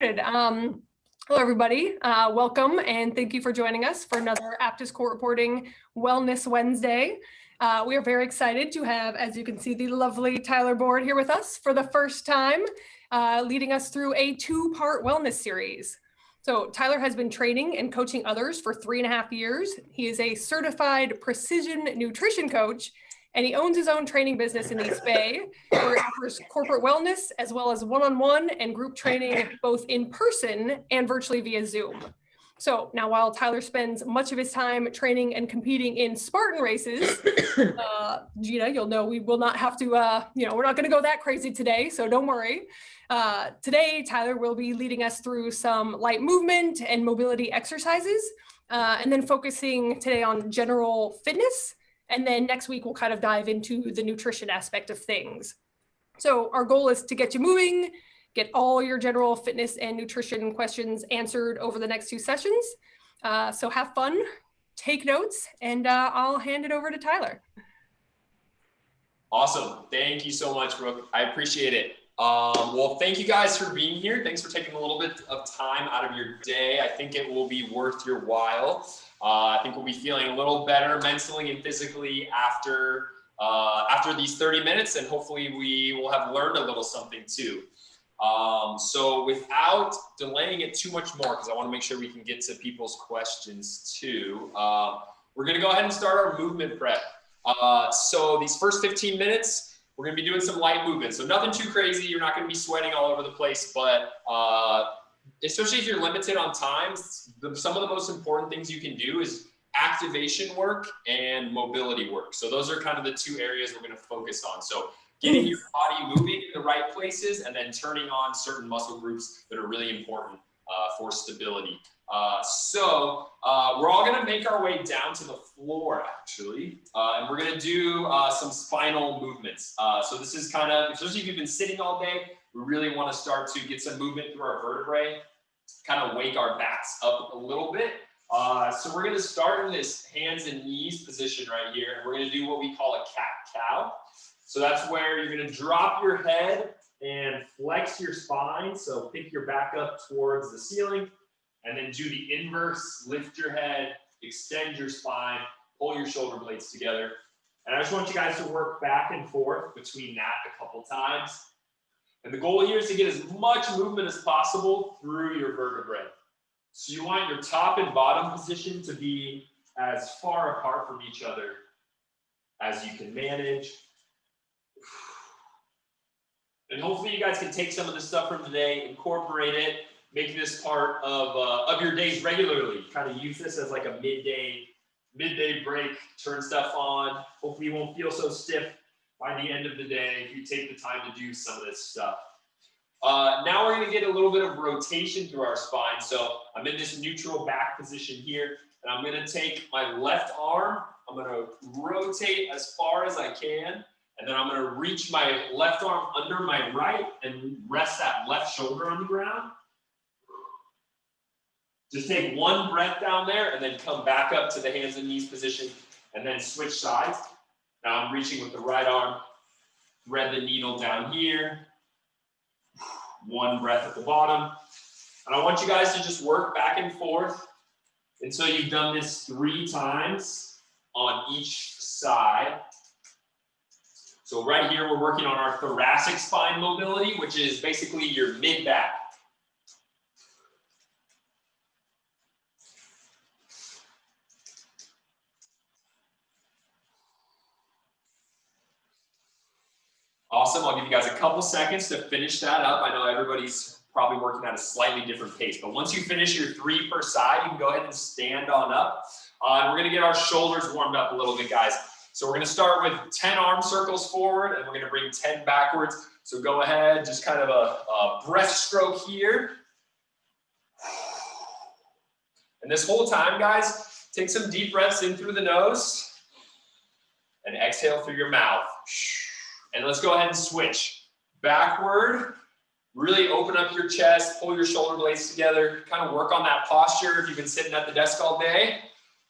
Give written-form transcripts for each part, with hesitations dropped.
Good. Hello, everybody. Welcome, and thank you for joining us for another Aptus Court Reporting Wellness Wednesday. We are very excited to have, as you can see, the lovely Tyler Borde here with us for the first time, leading us through a two-part wellness series. So Tyler has been training and coaching others for 3.5 years. He is a certified precision nutrition coach, and he owns his own training business in East Bay, where he offers corporate wellness as well as one-on-one and group training, both in person and virtually via Zoom. So now, while Tyler spends much of his time training and competing in Spartan races, Gina, you'll know we will not have to, we're not going to go that crazy today, so don't worry. Today, Tyler will be leading us through some light movement and mobility exercises, and then focusing today on general fitness. And then next week, we'll kind of dive into the nutrition aspect of things. So our goal is to get you moving, get all your general fitness and nutrition questions answered over the next 2 sessions. So have fun, take notes, and I'll hand it over to Tyler. Awesome. Thank you so much, Brooke. I appreciate it. Well, thank you guys for being here. Thanks for taking a little bit of time out of your day. I think it will be worth your while. I think we'll be feeling a little better mentally and physically after these 30 minutes, and hopefully we will have learned a little something too. So without delaying it too much more, because I want to make sure we can get to people's questions too, we're going to go ahead and start our movement prep. So these first 15 minutes, we're going to be doing some light movement. So nothing too crazy. You're not going to be sweating all over the place, but especially if you're limited on time, some of the most important things you can do is activation work and mobility work. So those are kind of the 2 areas we're going to focus on. So getting your body moving in the right places and then turning on certain muscle groups that are really important for stability. So we're all going to make our way down to the floor, actually, and we're going to do some spinal movements. So this is kind of, especially if you've been sitting all day, we really want to start to get some movement through our vertebrae, kind of wake our backs up a little bit. So we're going to start in this hands and knees position right here, and we're going to do what we call a cat-cow. So that's where you're going to drop your head and flex your spine. So pick your back up towards the ceiling, and then do the inverse, lift your head, extend your spine, pull your shoulder blades together. And I just want you guys to work back and forth between that a couple times. And the goal here is to get as much movement as possible through your vertebrae. So you want your top and bottom position to be as far apart from each other as you can manage. And hopefully you guys can take some of this stuff from today, incorporate it, make this part of your days regularly. Kind of use this as like a midday break, turn stuff on. Hopefully you won't feel so stiff by the end of the day if you take the time to do some of this stuff. Now we're going to get a little bit of rotation through our spine. So I'm in this neutral back position here, and I'm going to take my left arm. I'm going to rotate as far as I can, and then I'm going to reach my left arm under my right and rest that left shoulder on the ground. Just take one breath down there and then come back up to the hands and knees position and then switch sides. Now I'm reaching with the right arm, thread the needle down here. One breath at the bottom. And I want you guys to just work back and forth until you've done this 3 times on each side. So right here, we're working on our thoracic spine mobility, which is basically your mid-back. Awesome. I'll give you guys a couple seconds to finish that up. I know everybody's probably working at a slightly different pace, but once you finish your 3 per side, you can go ahead and stand on up. And we're going to get our shoulders warmed up a little bit, guys. So we're going to start with 10 arm circles forward, and we're going to bring 10 backwards. So go ahead, just kind of a breaststroke here. And this whole time, guys, take some deep breaths in through the nose and exhale through your mouth. And let's go ahead and switch. Backward, really open up your chest, pull your shoulder blades together, kind of work on that posture if you've been sitting at the desk all day,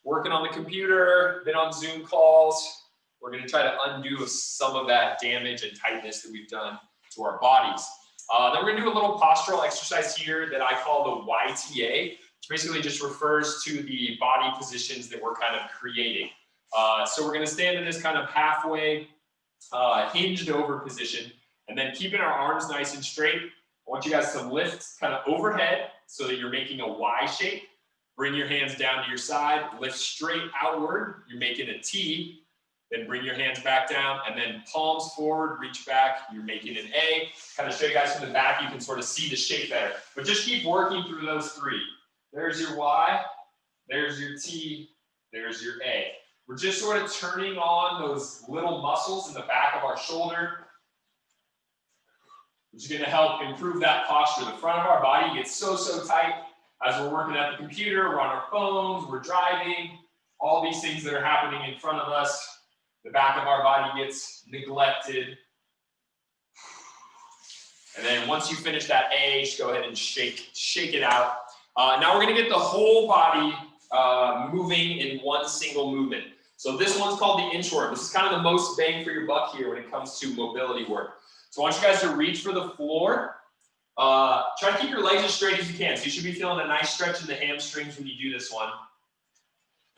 working on the computer, been on Zoom calls. We're going to try to undo some of that damage and tightness that we've done to our bodies. Then we're gonna do a little postural exercise here that I call the YTA, which basically just refers to the body positions that we're kind of creating. So we're gonna stand in this kind of halfway hinged over position, and then keeping our arms nice and straight. I want you guys to lift kind of overhead so that you're making a Y shape. Bring your hands down to your side, lift straight outward. You're making a T. Then bring your hands back down, and then palms forward, reach back. You're making an A. Kind of show you guys from the back, you can sort of see the shape better. But just keep working through those three. There's your Y, there's your T, there's your A. We're just sort of turning on those little muscles in the back of our shoulder, which is going to help improve that posture. The front of our body gets so tight as we're working at the computer, we're on our phones, we're driving, all these things that are happening in front of us. The back of our body gets neglected. And then once you finish that A, just go ahead and shake it out. Now we're gonna get the whole body moving in one single movement. So this one's called the inchworm. This is kind of the most bang for your buck here when it comes to mobility work. So I want you guys to reach for the floor. Try to keep your legs as straight as you can. So you should be feeling a nice stretch in the hamstrings when you do this one.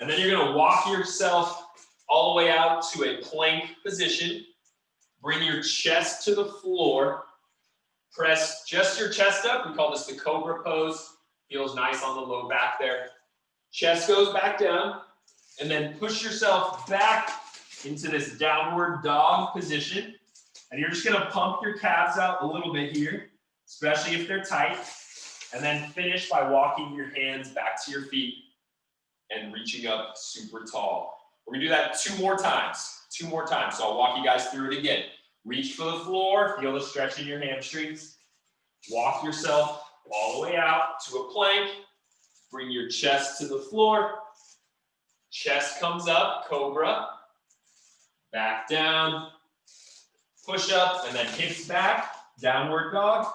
And then you're gonna walk yourself all the way out to a plank position. Bring your chest to the floor. Press just your chest up. We call this the cobra pose. Feels nice on the low back there. Chest goes back down. And then push yourself back into this downward dog position. And you're just gonna pump your calves out a little bit here, especially if they're tight. And then finish by walking your hands back to your feet and reaching up super tall. We're gonna do that two more times. So I'll walk you guys through it again. Reach for the floor, feel the stretch in your hamstrings. Walk yourself all the way out to a plank. Bring your chest to the floor. Chest comes up, cobra. Back down. Push up, and then hips back, downward dog.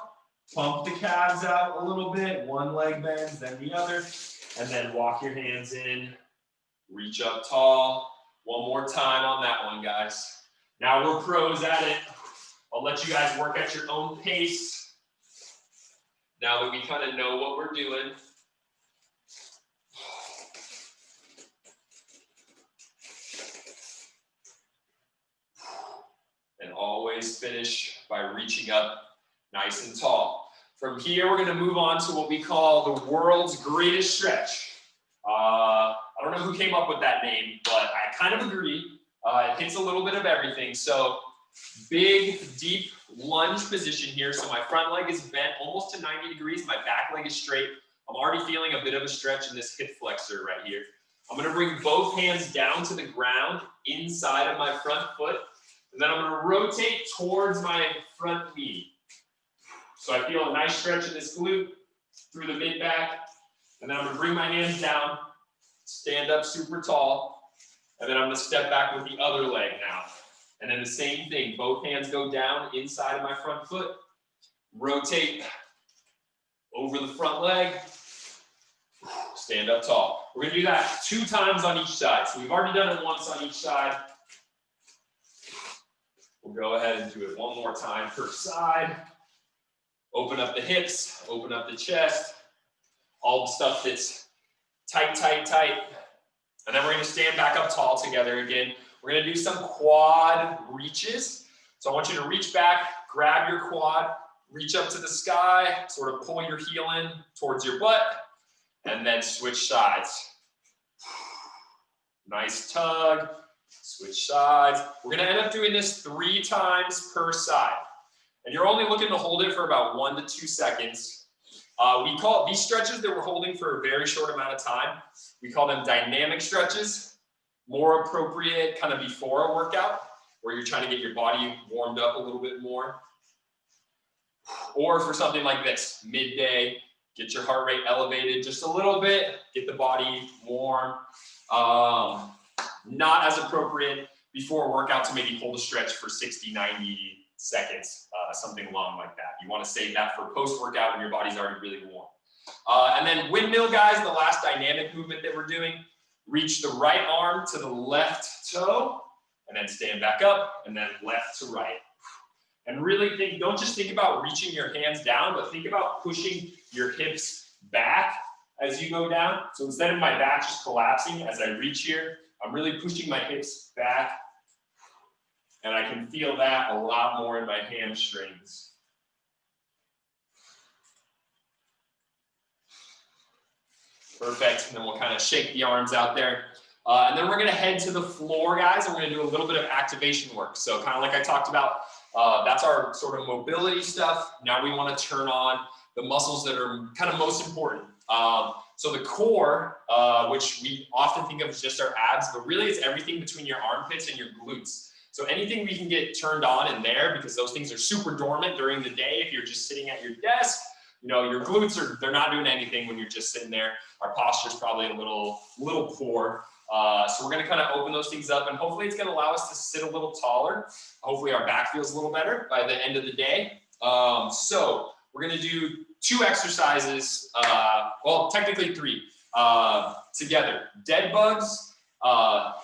Pump the calves out a little bit. One leg bends, then the other. And then walk your hands in. Reach up tall. One more time on that one, guys. Now we're pros at it. I'll let you guys work at your own pace. Now that we kind of know what we're doing. And always finish by reaching up nice and tall. From here, we're gonna move on to what we call the world's greatest stretch. I don't know who came up with that name, but I kind of agree. It hits a little bit of everything. So big, deep lunge position here. So my front leg is bent almost to 90 degrees. My back leg is straight. I'm already feeling a bit of a stretch in this hip flexor right here. I'm gonna bring both hands down to the ground inside of my front foot. And then I'm gonna rotate towards my front knee. So I feel a nice stretch in this glute through the mid back. And then I'm gonna bring my hands down, stand up super tall. And then I'm gonna step back with the other leg now. And then the same thing, both hands go down inside of my front foot. Rotate over the front leg. Stand up tall. We're gonna do that 2 times on each side. So we've already done it once on each side. We'll go ahead and do it one more time per side. Open up the hips, open up the chest. All the stuff that's tight, tight, tight. And then we're gonna stand back up tall together again. We're gonna do some quad reaches. So I want you to reach back, grab your quad, reach up to the sky, sort of pull your heel in towards your butt, and then switch sides. Nice tug, switch sides. We're gonna end up doing this 3 times per side. And you're only looking to hold it for about 1 to 2 seconds. We call these stretches that we're holding for a very short amount of time, we call them dynamic stretches. More appropriate kind of before a workout, where you're trying to get your body warmed up a little bit more. Or for something like this, midday, get your heart rate elevated just a little bit, get the body warm. Not as appropriate before a workout to maybe hold a stretch for 60, 90 seconds, something long like that. You want to save that for post-workout when your body's already really warm. And then windmill, guys, the last dynamic movement that we're doing. Reach the right arm to the left toe, and then stand back up, and then left to right. And really think, don't just think about reaching your hands down, but think about pushing your hips back as you go down. So instead of my back just collapsing as I reach here, I'm really pushing my hips back, and I can feel that a lot more in my hamstrings. Perfect, and then we'll kind of shake the arms out there. And then we're gonna head to the floor, guys, and we're gonna do a little bit of activation work. So kind of like I talked about, that's our sort of mobility stuff. Now we wanna turn on the muscles that are kind of most important. So the core, which we often think of as just our abs, but really it's everything between your armpits and your glutes. So anything we can get turned on in there, because those things are super dormant during the day. If you're just sitting at your desk, you know, your glutes they're not doing anything when you're just sitting there. Our posture's probably a little poor. So we're gonna kind of open those things up, and hopefully it's gonna allow us to sit a little taller. Hopefully our back feels a little better by the end of the day. So we're gonna do 2 exercises, well, technically 3, together. Dead bugs,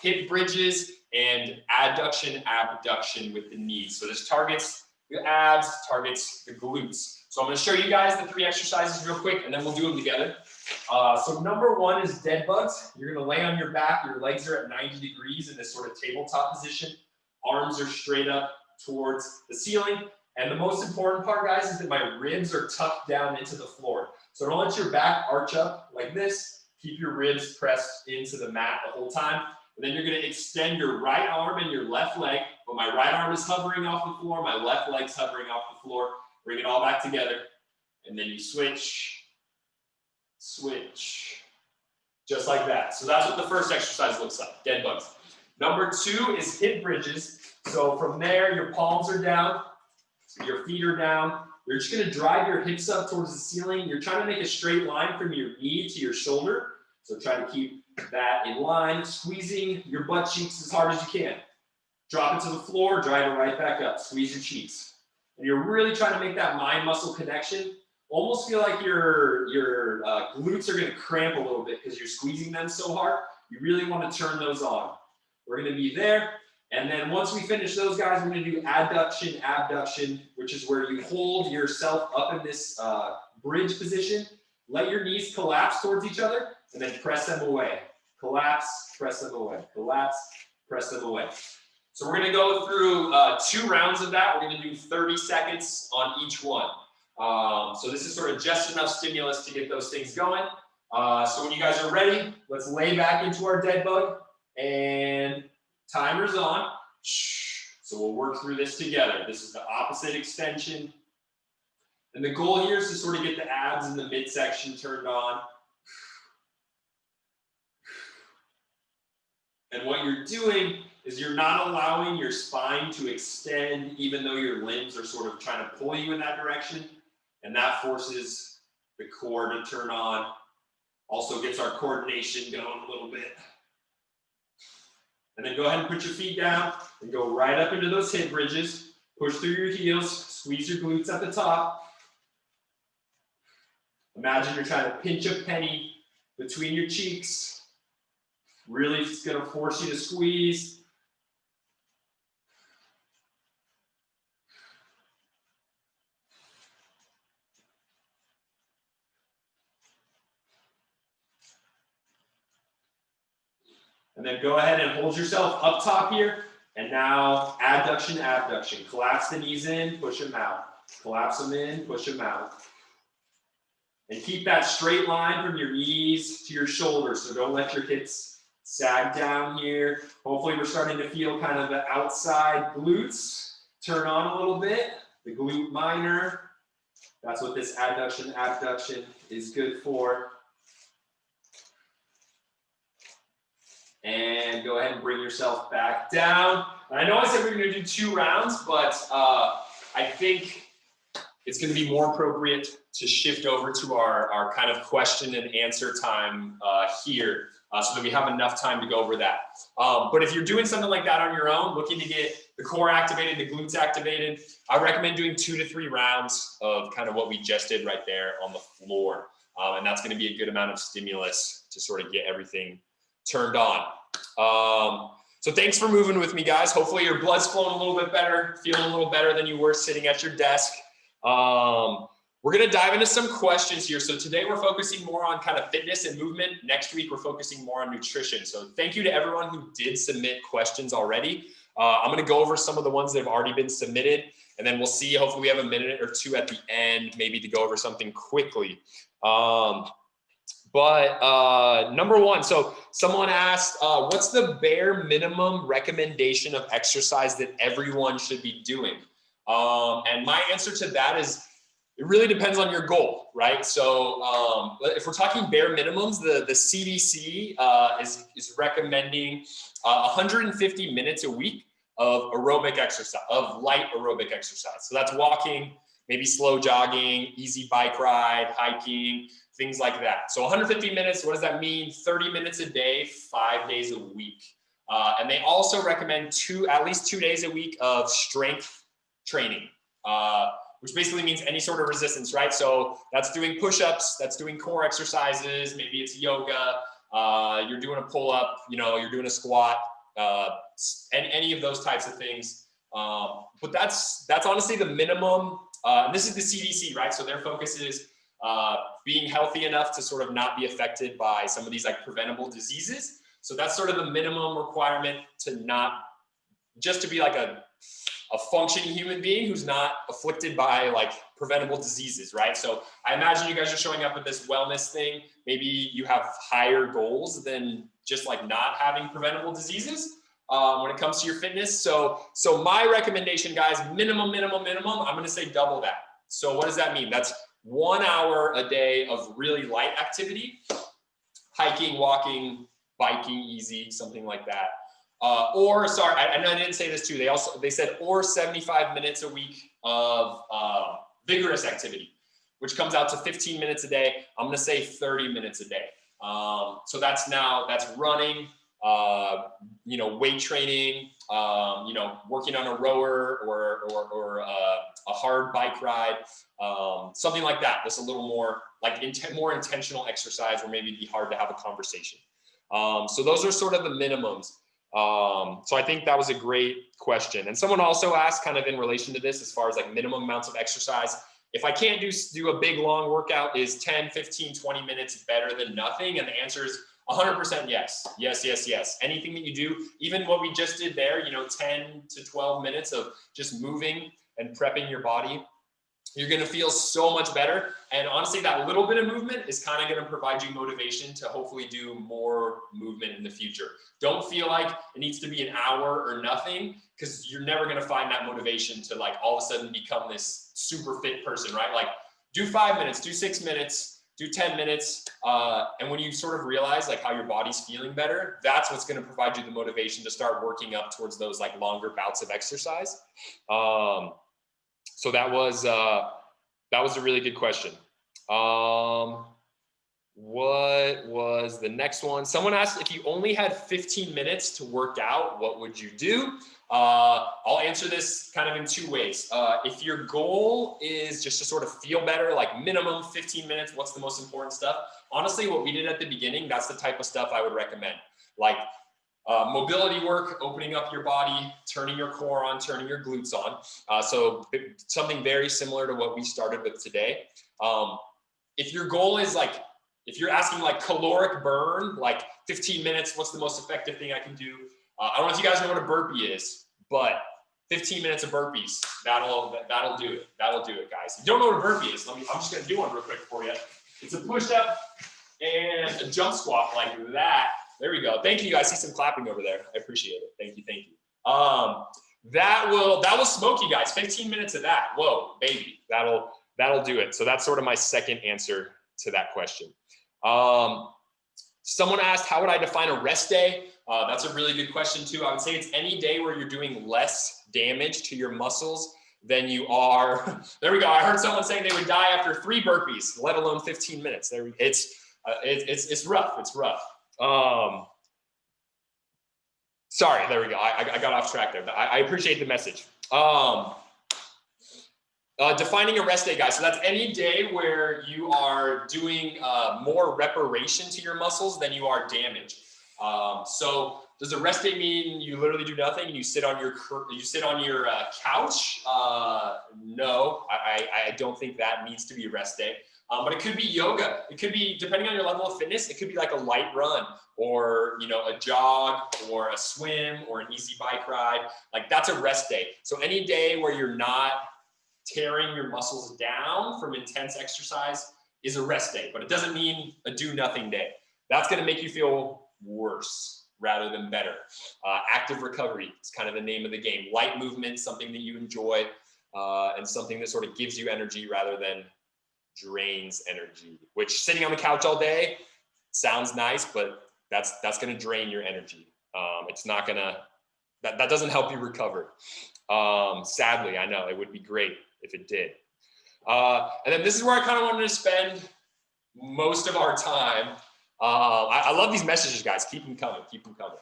hip bridges, and adduction abduction with the knees. So this targets the abs, targets the glutes. So I'm gonna show you guys the 3 exercises real quick, and then we'll do them together. So number 1 is dead bugs. You're gonna lay on your back, your legs are at 90 degrees in this sort of tabletop position. Arms are straight up towards the ceiling. And the most important part, guys, is that my ribs are tucked down into the floor. So don't let your back arch up like this. Keep your ribs pressed into the mat the whole time. And then you're gonna extend your right arm and your left leg, but my right arm is hovering off the floor, my left leg's hovering off the floor. Bring it all back together. And then you switch, switch, just like that. So that's what the first exercise looks like, dead bugs. Number 2 is hip bridges. So from there, your palms are down, your feet are down. You're just gonna drive your hips up towards the ceiling. You're trying to make a straight line from your knee to your shoulder. So try to keep that in line, squeezing your butt cheeks as hard as you can. Drop it to the floor, drive it right back up, squeeze your cheeks. And you're really trying to make that mind-muscle connection. Almost feel like your glutes are gonna cramp a little bit because you're squeezing them so hard. You really wanna turn those on. We're gonna be there. And then once we finish those, guys, we're gonna do adduction abduction, which is where you hold yourself up in this bridge position. Let your knees collapse towards each other, and then press them away. Collapse, press them away. Collapse, press them away. So we're gonna go through 2 rounds of that. We're gonna do 30 seconds on each one. So this is sort of just enough stimulus to get those things going. So when you guys are ready, let's lay back into our dead bug, and timer's on. So we'll work through this together. This is the opposite extension. And the goal here is to sort of get the abs in the midsection turned on. And what you're doing is you're not allowing your spine to extend even though your limbs are sort of trying to pull you in that direction. And that forces the core to turn on. Also gets our coordination going a little bit. And then go ahead and put your feet down and go right up into those hip bridges. Push through your heels, squeeze your glutes at the top. Imagine you're trying to pinch a penny between your cheeks. Really, it's gonna force you to squeeze. And then go ahead and hold yourself up top here. And now adduction, abduction. Collapse the knees in, push them out. Collapse them in, push them out. And keep that straight line from your knees to your shoulders. So don't let your hips sag down here. Hopefully we're starting to feel kind of the outside glutes turn on a little bit. The glute minor. That's what this adduction, abduction is good for. And go ahead and bring yourself back down. And I know I said we're gonna do 2 rounds, but I think it's gonna be more appropriate to shift over to our kind of question and answer time here so that we have enough time to go over that. But if you're doing something like that on your own, looking to get the core activated, the glutes activated, I recommend doing 2 to 3 rounds of kind of what we just did right there on the floor. And that's gonna be a good amount of stimulus to sort of get everything turned on. So So thanks for moving with me, guys. Hopefully your blood's flowing a little bit better, feeling a little better than you were sitting at your desk. We're gonna dive into some questions here. So today we're focusing more on kind of fitness and movement. Next week, we're focusing more on nutrition. So thank you to everyone who did submit questions already. I'm gonna go over some of the ones that have already been submitted, and then we'll see, hopefully we have a minute or two at the end, maybe to go over something quickly. Number one, so someone asked, what's the bare minimum recommendation of exercise that everyone should be doing? And my answer to that is, it really depends on your goal, right? So if we're talking bare minimums, the CDC is recommending 150 minutes a week of aerobic exercise, of light aerobic exercise. So that's walking, maybe slow jogging, easy bike ride, hiking, things like that. So 150 minutes, what does that mean? 30 minutes a day, 5 days a week. And they also recommend at least 2 days a week of strength training, which basically means any sort of resistance, right? So that's doing push-ups, that's doing core exercises, maybe it's yoga, you're doing a pull-up, you're doing a squat, and any of those types of things. But that's honestly the minimum. And this is the CDC, right? So their focus is being healthy enough to sort of not be affected by some of these like preventable diseases. So that's sort of the minimum requirement to be like a functioning human being who's not afflicted by like preventable diseases, right? So I imagine you guys are showing up at this wellness thing. Maybe you have higher goals than just like not having preventable diseases when it comes to your fitness. So my recommendation, guys, minimum, I'm going to say double that. So what does that mean? That's 1 hour a day of really light activity, hiking, walking, biking, easy, something like that. I didn't say this too. They said, or 75 minutes a week of vigorous activity, which comes out to 15 minutes a day. I'm going to say 30 minutes a day. So that's running, weight training, working on a rower or a hard bike ride, something like that. That's a little more like more intentional exercise, or maybe it'd be hard to have a conversation. So those are sort of the minimums. So I think that was a great question. And someone also asked kind of in relation to this, as far as like minimum amounts of exercise, if I can't do a big long workout, is 10, 15, 20 minutes better than nothing? And the answer is 100% yes. Yes. Anything that you do, even what we just did there, 10 to 12 minutes of just moving and prepping your body, you're going to feel so much better. And honestly, that little bit of movement is kind of going to provide you motivation to hopefully do more movement in the future. Don't feel like it needs to be an hour or nothing, because you're never going to find that motivation to like all of a sudden become this super fit person, right? Like do 5 minutes, do 6 minutes, do 10 minutes. And when you sort of realize like how your body's feeling better, that's what's going to provide you the motivation to start working up towards those like longer bouts of exercise. So that was a really good question. What was the next one? Someone asked, if you only had 15 minutes to work out, what would you do? I'll answer this kind of in two ways. If your goal is just to sort of feel better, like minimum 15 minutes, what's the most important stuff? Honestly, what we did at the beginning, that's the type of stuff I would recommend. Like mobility work, opening up your body, turning your core on, turning your glutes on. So something very similar to what we started with today. If your goal is like, if you're asking like caloric burn, like 15 minutes, what's the most effective thing I can do? I don't know if you guys know what a burpee is, but 15 minutes of burpees, that'll do it. That'll do it, guys. If you don't know what a burpee is, I'm just gonna do one real quick for you. It's a push-up and a jump squat like that. There we go. Thank you, guys. See some clapping over there. I appreciate it. Thank you. That will smoke you guys. 15 minutes of that. Whoa, baby. That'll do it. So that's sort of my second answer to that question. Someone asked, how would I define a rest day? That's a really good question too. I would say it's any day where you're doing less damage to your muscles than you are. There we go. I heard someone saying they would die after 3 burpees, let alone 15 minutes. It's rough. It's rough. Sorry, there we go. I got off track there. I appreciate the message. Defining a rest day, guys. So that's any day where you are doing more reparation to your muscles than you are damage. So Does a rest day mean you literally do nothing and you sit on your couch? No, I don't think that needs to be a rest day. But it could be yoga. It could be, depending on your level of fitness, it could be like a light run or, you know, a jog or a swim or an easy bike ride. Like that's a rest day. So any day where you're not tearing your muscles down from intense exercise is a rest day, but it doesn't mean a do nothing day. That's going to make you feel worse rather than better. Active recovery is kind of the name of the game. Light movement, something that you enjoy, and something that sort of gives you energy rather than drains energy, which sitting on the couch all day sounds nice, but that's going to drain your energy. It's not going to, that doesn't help you recover. Sadly, I know it would be great if it did. And then this is where I kind of wanted to spend most of our time. I love these messages, guys. Keep them coming. Keep them coming.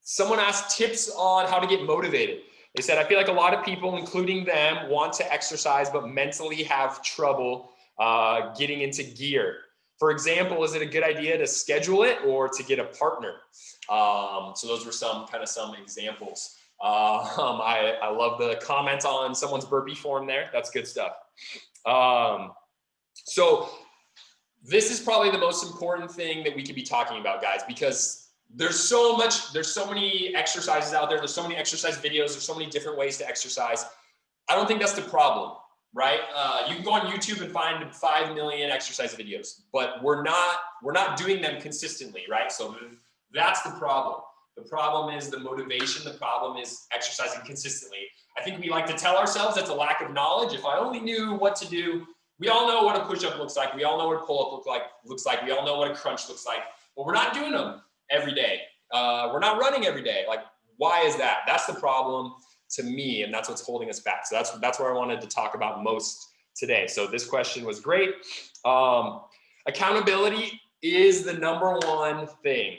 Someone asked tips on how to get motivated. They said, I feel like a lot of people, including them, want to exercise, but mentally have trouble getting into gear. For example, is it a good idea to schedule it or to get a partner? So those were some examples. I love the comment on someone's burpee form there. That's good stuff. So this is probably the most important thing that we could be talking about, guys, because there's so many exercises out there. There's so many exercise videos. There's so many different ways to exercise. I don't think that's the problem, right? You can go on YouTube and find 5 million exercise videos, but we're not doing them consistently, right? So that's the problem. The problem is the motivation. The problem is exercising consistently. I think we like to tell ourselves that's a lack of knowledge. If I only knew what to do, we all know what a push-up looks like. We all know what a pull-up looks like. We all know what a crunch looks like, but we're not doing them every day. We're not running every day. Like, why is that? That's the problem to me, and that's what's holding us back. So that's where I wanted to talk about most today. So this question was great. Accountability is the number one thing.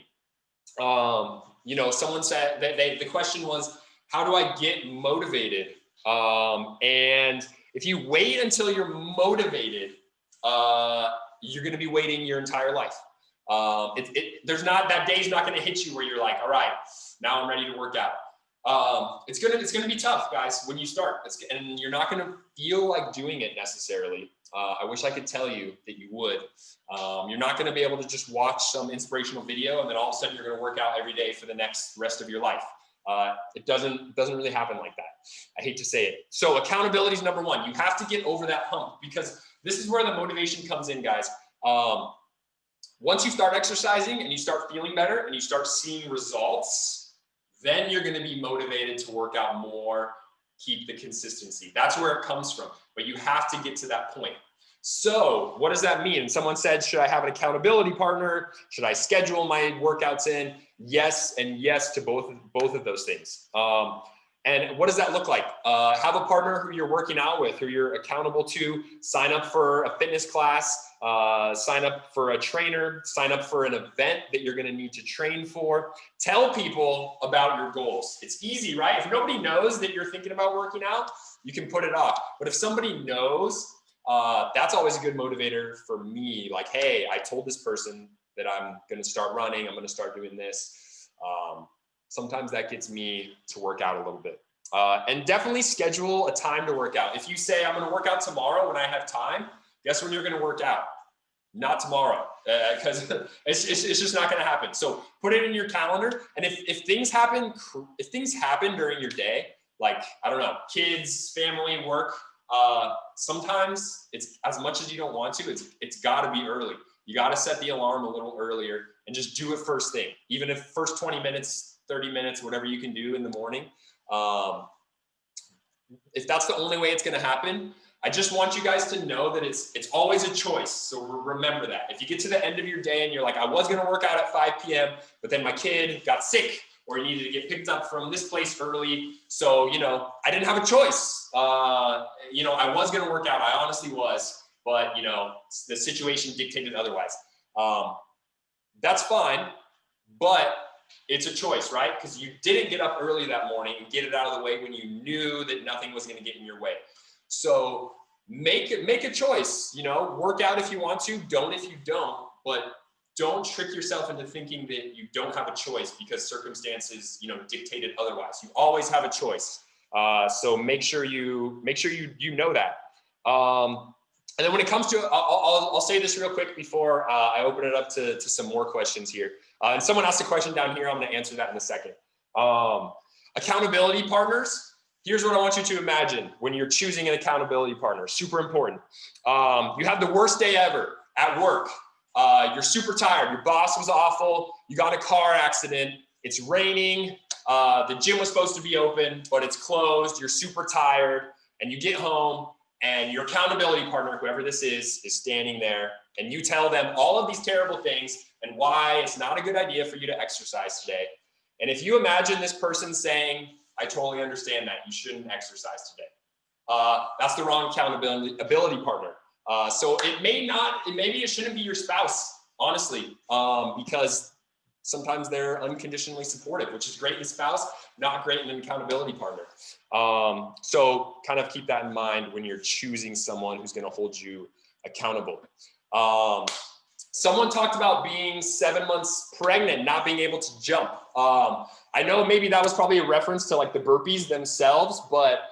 You know, someone said that the question was, how do I get motivated? And if you wait until you're motivated, you're going to be waiting your entire life. That day's not going to hit you where you're like, all right, now I'm ready to work out. It's going to be tough, guys, when you start, and you're not going to feel like doing it necessarily. I wish I could tell you that you would. You're not going to be able to just watch some inspirational video and then all of a sudden you're going to work out every day for the rest of your life. It doesn't really happen like that. I hate to say it. So accountability is number one. You have to get over that hump, because this is where the motivation comes in, guys. Once you start exercising and you start feeling better and you start seeing results, then you're going to be motivated to work out more, keep the consistency. That's where it comes from. But you have to get to that point. So what does that mean? And someone said, should I have an accountability partner? Should I schedule my workouts in? Yes, and yes to both of those things. And what does that look like? Have a partner who you're working out with, who you're accountable to. Sign up for a fitness class, sign up for a trainer, sign up for an event that you're going to need to train for. Tell people about your goals. It's easy, right? If nobody knows that you're thinking about working out, you can put it off. But if somebody knows, that's always a good motivator for me. Like, hey, I told this person that I'm going to start running. I'm going to start doing this. Sometimes that gets me to work out a little bit. And definitely schedule a time to work out. If you say, I'm going to work out tomorrow when I have time, guess when you're going to work out? Not tomorrow, because it's just not going to happen. So put it in your calendar. And if things happen during your day, like, I don't know, kids, family, work, sometimes it's, as much as you don't want to, it's got to be early. You got to set the alarm a little earlier and just do it first thing. Even if first 20 minutes, 30 minutes, whatever you can do in the morning. If that's the only way it's going to happen, I just want you guys to know that it's always a choice. So remember that. If you get to the end of your day and you're like, I was going to work out at 5 p.m., but then my kid got sick or he needed to get picked up from this place early. So, I didn't have a choice. I was going to work out. I honestly was, but the situation dictated otherwise. That's fine, but it's a choice, right? Because you didn't get up early that morning and get it out of the way when you knew that nothing was going to get in your way. So make a choice, work out if you want to, don't if you don't, but don't trick yourself into thinking that you don't have a choice because circumstances, dictate it otherwise. You always have a choice. So make sure you know that. And then when it comes to, I'll say this real quick before I open it up to some more questions here. And someone asked a question down here. I'm going to answer that in a second. Accountability partners. Here's what I want you to imagine when you're choosing an accountability partner. Super important. You have the worst day ever at work. You're super tired. Your boss was awful. You got in a car accident. It's raining. The gym was supposed to be open, but it's closed. You're super tired, and you get home, and your accountability partner, whoever this is standing there, and you tell them all of these terrible things and why it's not a good idea for you to exercise today. And if you imagine this person saying, I totally understand that, you shouldn't exercise today. That's the wrong accountability partner. So maybe it shouldn't be your spouse, honestly, because sometimes they're unconditionally supportive, which is great in a spouse, not great in an accountability partner. So kind of keep that in mind when you're choosing someone who's going to hold you accountable. Someone talked about being 7 months pregnant, not being able to jump. I know maybe that was probably a reference to like the burpees themselves, but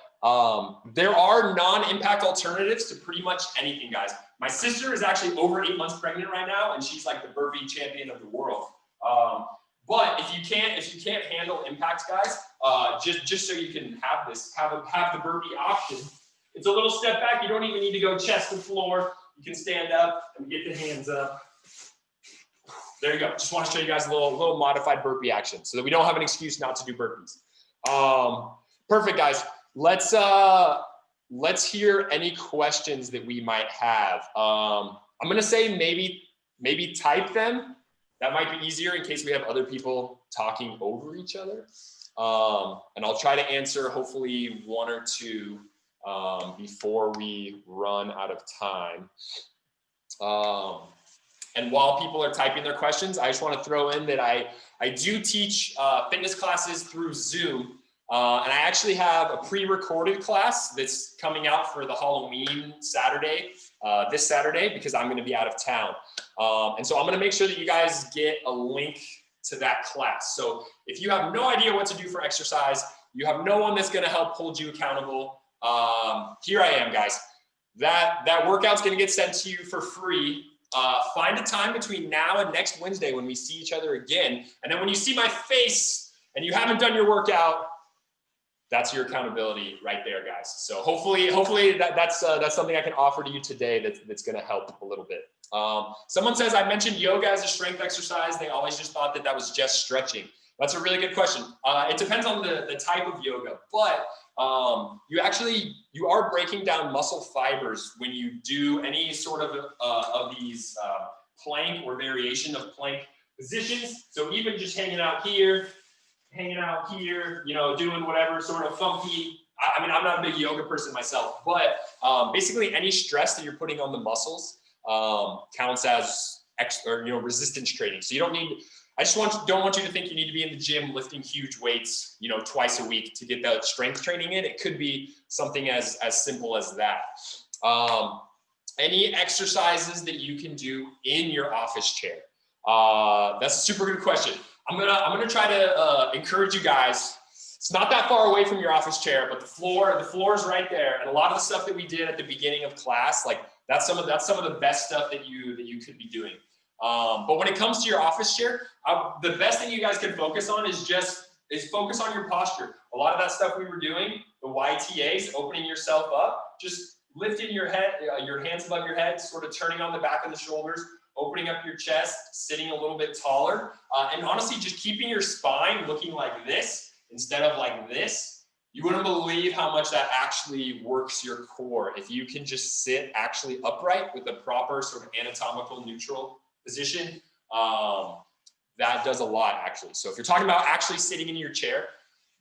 there are non-impact alternatives to pretty much anything, guys. My sister is actually over 8 months pregnant right now, and she's like the burpee champion of the world. But if you can't handle impact, guys, just so you can have the burpee option, it's a little step back. You don't even need to go chest to floor. You can stand up and get the hands up. There you go. Just want to show you guys a little modified burpee action so that we don't have an excuse not to do burpees. Perfect, guys. Let's hear any questions that we might have. I'm going to say maybe type them. That might be easier in case we have other people talking over each other. And I'll try to answer hopefully one or two before we run out of time. And while people are typing their questions, I just want to throw in that I do teach fitness classes through Zoom. And I actually have a pre-recorded class that's coming out for the Halloween Saturday, this Saturday, because I'm going to be out of town. And so I'm going to make sure that you guys get a link to that class. So if you have no idea what to do for exercise, you have no one that's going to help hold you accountable, here I am, guys. That workout's going to get sent to you for free. Find a time between now and next Wednesday when we see each other again. And then when you see my face and you haven't done your workout, that's your accountability right there, guys. So hopefully that's something I can offer to you today that's going to help a little bit. Someone says, I mentioned yoga as a strength exercise. They always just thought that was just stretching. That's a really good question. It depends on the type of yoga, but you are breaking down muscle fibers when you do any sort of these plank or variation of plank positions. So even just hanging out here, doing whatever sort of funky. I mean, I'm not a big yoga person myself, but basically any stress that you're putting on the muscles counts as resistance training. So you don't need. I just don't want you to think you need to be in the gym lifting huge weights, twice a week to get that strength training in. It could be something as simple as that. Any exercises that you can do in your office chair? That's a super good question. I'm gonna try to encourage you guys. It's not that far away from your office chair, but the floor is right there. And a lot of the stuff that we did at the beginning of class, like that's some of the best stuff that you could be doing. But when it comes to your office chair, the best thing you guys can focus on is focus on your posture. A lot of that stuff we were doing, the YTAs, opening yourself up, just lifting your head, your hands above your head, sort of turning on the back of the shoulders, opening up your chest, sitting a little bit taller, and honestly, just keeping your spine looking like this instead of like this. You wouldn't believe how much that actually works your core. If you can just sit actually upright with a proper sort of anatomical neutral position, that does a lot actually. So if you're talking about actually sitting in your chair,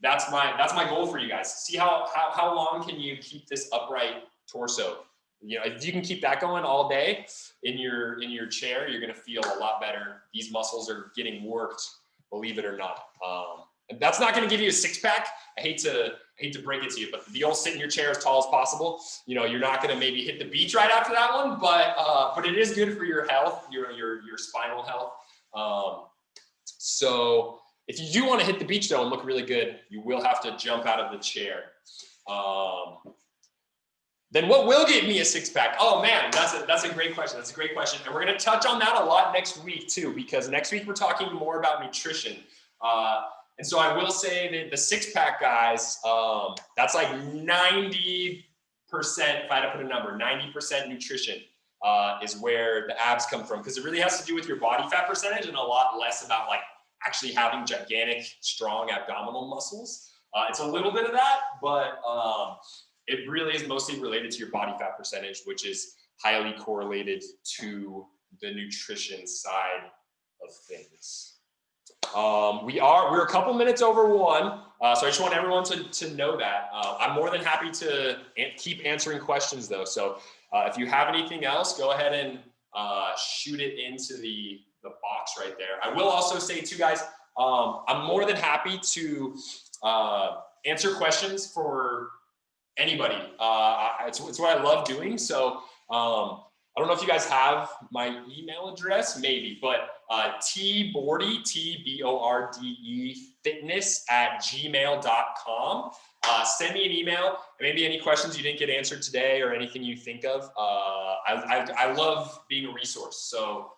that's my goal for you guys. See how long can you keep this upright torso? If you can keep that going all day in your chair, you're going to feel a lot better. These muscles are getting worked, believe it or not. And that's not going to give you a six pack. I hate to I hate to break it to you, but the old sit in your chair as tall as possible. You know, you're not going to maybe hit the beach right after that one, but it is good for your health, your spinal health. So if you do want to hit the beach though and look really good, you will have to jump out of the chair. Then what will get me a six-pack? Oh man, that's a great question. That's a great question. And we're going to touch on that a lot next week too, because next week we're talking more about nutrition. And so I will say that the six-pack guys, that's like 90%, if I had to put a number, 90% nutrition is where the abs come from, because it really has to do with your body fat percentage and a lot less about like actually having gigantic, strong abdominal muscles. It's a little bit of that, but it really is mostly related to your body fat percentage, which is highly correlated to the nutrition side of things. We're a couple minutes over 1, so I just want everyone to know that. I'm more than happy to keep answering questions though. So if you have anything else, go ahead and shoot it into the box right there. I will also say too, guys, I'm more than happy to answer questions for anybody. It's what I love doing. So I don't know if you guys have my email address, maybe, but Borde, TBORDE fitness@gmail.com. Send me an email, maybe any questions you didn't get answered today or anything you think of. I love being a resource. So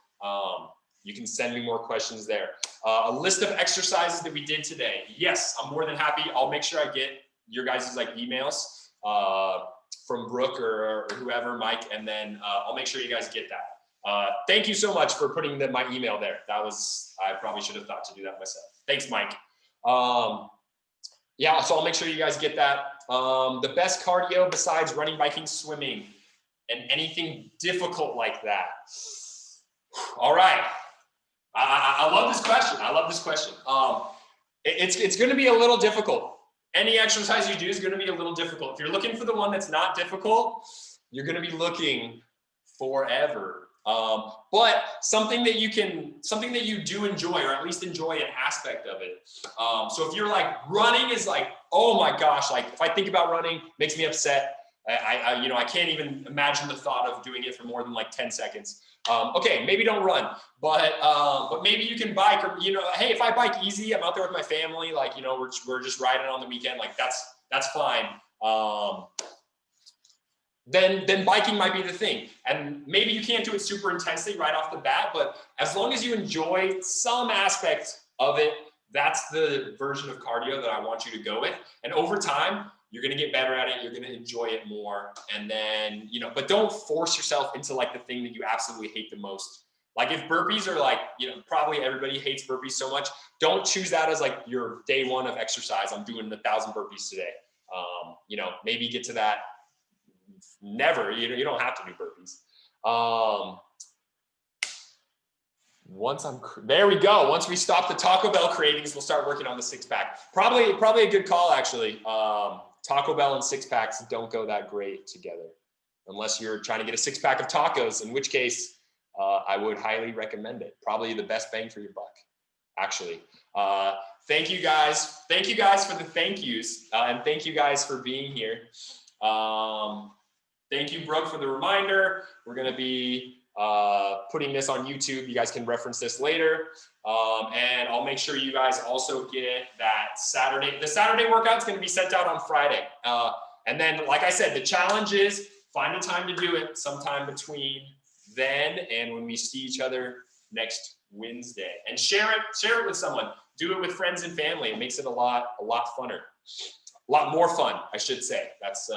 you can send me more questions there. A list of exercises that we did today. Yes, I'm more than happy. I'll make sure I get your guys' like emails from Brooke or whoever, Mike, and then I'll make sure you guys get that. Thank you so much for putting my email there. I probably should have thought to do that myself. Thanks, Mike. Yeah, so I'll make sure you guys get that. The best cardio besides running, biking, swimming, and anything difficult like that. All right. I love this question. I love this question. It's going to be a little difficult. Any exercise you do is going to be a little difficult. If you're looking for the one that's not difficult, you're going to be looking forever. But something that you do enjoy, or at least enjoy an aspect of it. So if you're like, running is like, oh my gosh, like if I think about running, it makes me upset. I can't even imagine the thought of doing it for more than like 10 seconds. Okay, maybe don't run, but maybe you can bike, or, hey, if I bike easy, I'm out there with my family, like, we're just riding on the weekend, like that's fine. Then biking might be the thing. And maybe you can't do it super intensely right off the bat, but as long as you enjoy some aspect of it, that's the version of cardio that I want you to go with. And over time, you're going to get better at it. You're going to enjoy it more. And then, but don't force yourself into like the thing that you absolutely hate the most. Like if burpees are like, probably everybody hates burpees so much. Don't choose that as like your day one of exercise. I'm doing 1,000 burpees today. Maybe get to that. Never, you don't have to do burpees. There we go. Once we stop the Taco Bell cravings, we'll start working on the six-pack. Probably a good call, actually. Taco Bell and six-packs don't go that great together unless you're trying to get a six-pack of tacos, in which case I would highly recommend it. Probably the best bang for your buck, actually. Thank you guys. Thank you guys for the thank yous, and thank you guys for being here. Thank you, Brooke, for the reminder. We're going to be putting this on YouTube. You guys can reference this later. And I'll make sure you guys also get that Saturday. The Saturday workout is going to be sent out on Friday. And then, like I said, the challenge is find a time to do it sometime between then and when we see each other next Wednesday. And share it with someone. Do it with friends and family. It makes it a lot funner. A lot more fun, I should say. That's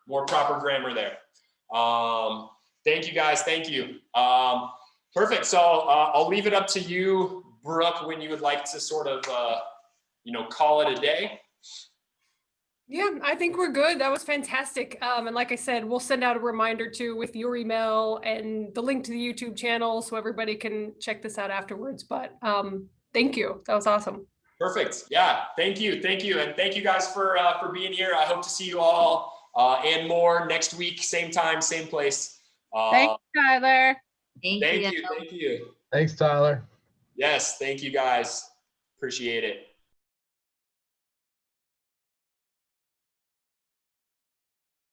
more proper grammar there. Thank you guys. Thank you. Perfect. So I'll leave it up to you, Brooke, when you would like to sort of, call it a day. Yeah, I think we're good. That was fantastic. And like I said, we'll send out a reminder too with your email and the link to the YouTube channel so everybody can check this out afterwards. But thank you. That was awesome. Perfect. Yeah. Thank you. Thank you. And thank you guys for being here. I hope to see you all and more next week. Same time, same place. Thanks, Tyler. Thank you. Thank you. Thanks, Tyler. Yes. Thank you guys. Appreciate it.